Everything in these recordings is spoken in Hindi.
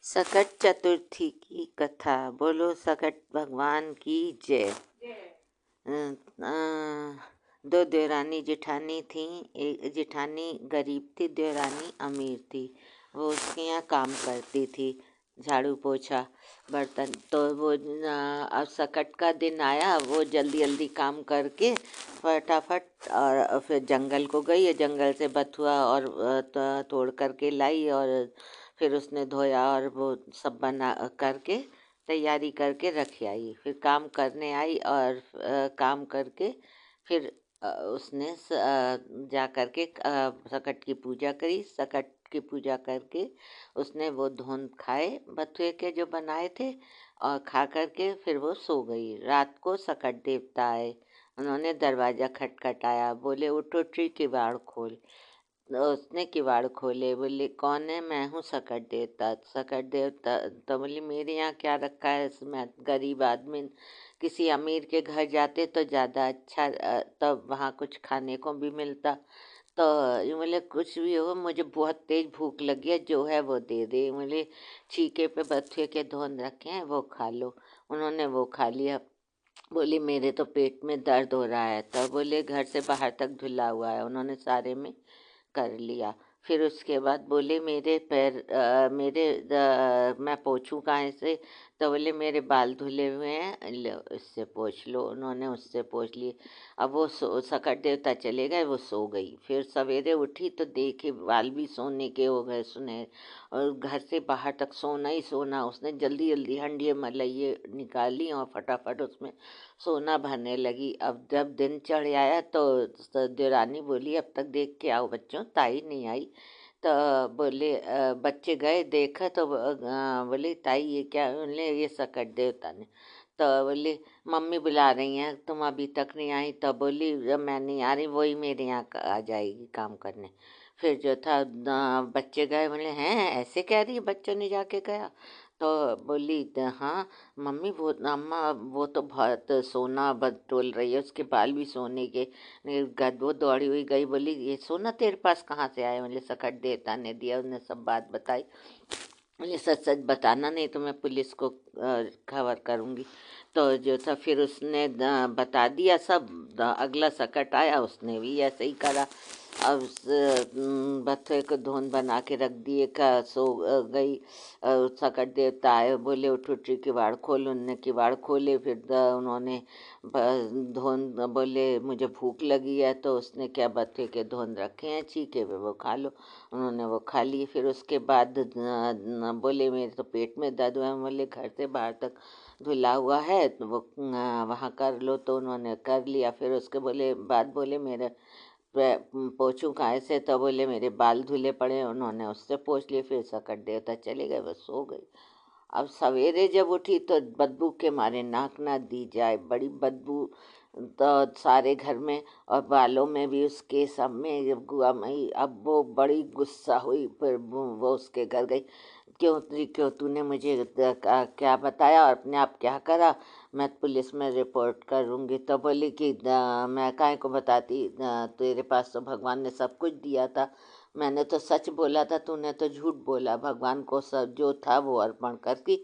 सकट चतुर्थी की कथा। बोलो सकट भगवान की जय। दो देवरानी जेठानी थी। एक जेठानी गरीब थी, देवरानी अमीर थी। वो उसके यहाँ काम करती थी, झाड़ू पोछा बर्तन। तो वो अब सकट का दिन आया, वो जल्दी जल्दी काम करके फटाफट और फिर जंगल को गई। जंगल से बथुआ और तोड़ करके लाई और फिर उसने धोया और वो सब बना करके तैयारी करके रख आई। फिर काम करने आई और काम करके फिर उसने जा करके सकट की पूजा करी। सकट की पूजा करके उसने वो धोन खाए बथुए के जो बनाए थे और खा करके फिर वो सो गई। रात को सकट देवता आए, उन्होंने दरवाज़ा खटखटाया, बोले उठो ट्री किवाड़ खोल। उसने किवाड़ खोले, बोले कौन है? मैं हूँ सकट देवता। सकट देवता तो बोली मेरे यहाँ क्या रखा है? मैं गरीब आदमी, किसी अमीर के घर जाते तो ज़्यादा अच्छा, तब वहाँ कुछ खाने को भी मिलता। तो ये बोले कुछ भी हो, मुझे बहुत तेज भूख लगी है, जो है वो दे दे। बोले छीके पे बथुए के धोन रखे हैं, वो खा लो। उन्होंने वो खा लिया। बोली मेरे तो पेट में दर्द हो रहा है। तो बोले घर से बाहर तक धुला हुआ है, उन्होंने सारे में कर लिया। फिर उसके बाद बोले मेरे पैर मैं पोंछूं कहाँ से? तो बोले मेरे बाल धुले हुए हैं, लो इससे पोंछ लो। उन्होंने उससे पोंछ लिए। अब वो सकट देवता चले गए, वो सो गई। फिर सवेरे उठी तो देखे बाल भी सोने के हो गए सुनहरे, और घर से बाहर तक सोना ही सोना। उसने जल्दी जल्दी हंडिये मलइये निकाली और फटाफट उसमें सोना भरने लगी। अब जब दिन चढ़ आया तो देवरानी बोली अब तक देख के आओ बच्चों, ताई नहीं आई। तो बोले बच्चे गए देखा तो बोले ताई ये क्या? बोले ये सकट देवता ने। तो बोले मम्मी बुला रही हैं, तुम अभी तक नहीं आई। तो बोली जब मैं नहीं आ रही, वही मेरे यहाँ आ जाएगी काम करने। फिर जो था बच्चे गए। बोले हैं ऐसे कह रही है? बच्चों ने जाके कहा। तो बोली हाँ मम्मी, वो अम्मा वो तो बहुत सोना बटोल रही है, उसके बाल भी सोने के। गद वो दौड़ी हुई गई, बोली ये सोना तेरे पास कहाँ से आया? बोले सकट देवता ने दिया। उसने सब बात बताई। बोले सच सच बताना, नहीं तो मैं पुलिस को खबर करूँगी। तो जो था फिर उसने बता दिया सब। अगला सकट आया, उसने भी ऐसे ही करा। अब बथुए को धोन बना के रख दिए का सो गई। सकट देवता आए, बोले उठ उठ किवाड़ खोल। उनने किवाड़ खोले। फिर उन्होंने धोन बोले मुझे भूख लगी है। तो उसने क्या बथुए के धोन रखे हैं चीके पे, वो खा लो। उन्होंने वो खा लिए। फिर उसके बाद बोले मेरे तो पेट में दर्द हुआ है। बोले घर से बाहर तक धुला हुआ है, तो वो वहाँ कर लो। तो उन्होंने कर लिया। फिर उसके बोले मेरे पोंछूं कहाँ से? तो बोले मेरे बाल धुले पड़े। उन्होंने उससे पोंछ लिए। फिर सकट देवता चले गए, बस सो गई। अब सवेरे जब उठी तो बदबू के मारे नाक ना दी जाए, बड़ी बदबू। तो सारे घर में और बालों में भी, उसके सब में जब गुआ मई। अब वो बड़ी गुस्सा हुई। फिर वो उसके घर गई। क्यों तूने मुझे क्या बताया और अपने आप क्या करा? मैं पुलिस में रिपोर्ट करूँगी। तो बोली कि मैं काहे को बताती, तेरे पास तो भगवान ने सब कुछ दिया था। मैंने तो सच बोला था, तूने तो झूठ बोला। भगवान को सब जो था वो अर्पण करती,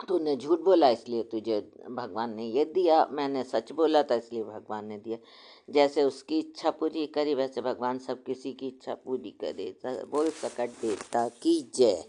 तूने झूठ बोला इसलिए तुझे भगवान ने ये दिया। मैंने सच बोला था इसलिए भगवान ने दिया। जैसे उसकी इच्छा पूरी करी, वैसे भगवान सब किसी की इच्छा पूरी करे। बोल सकट देवता की जय।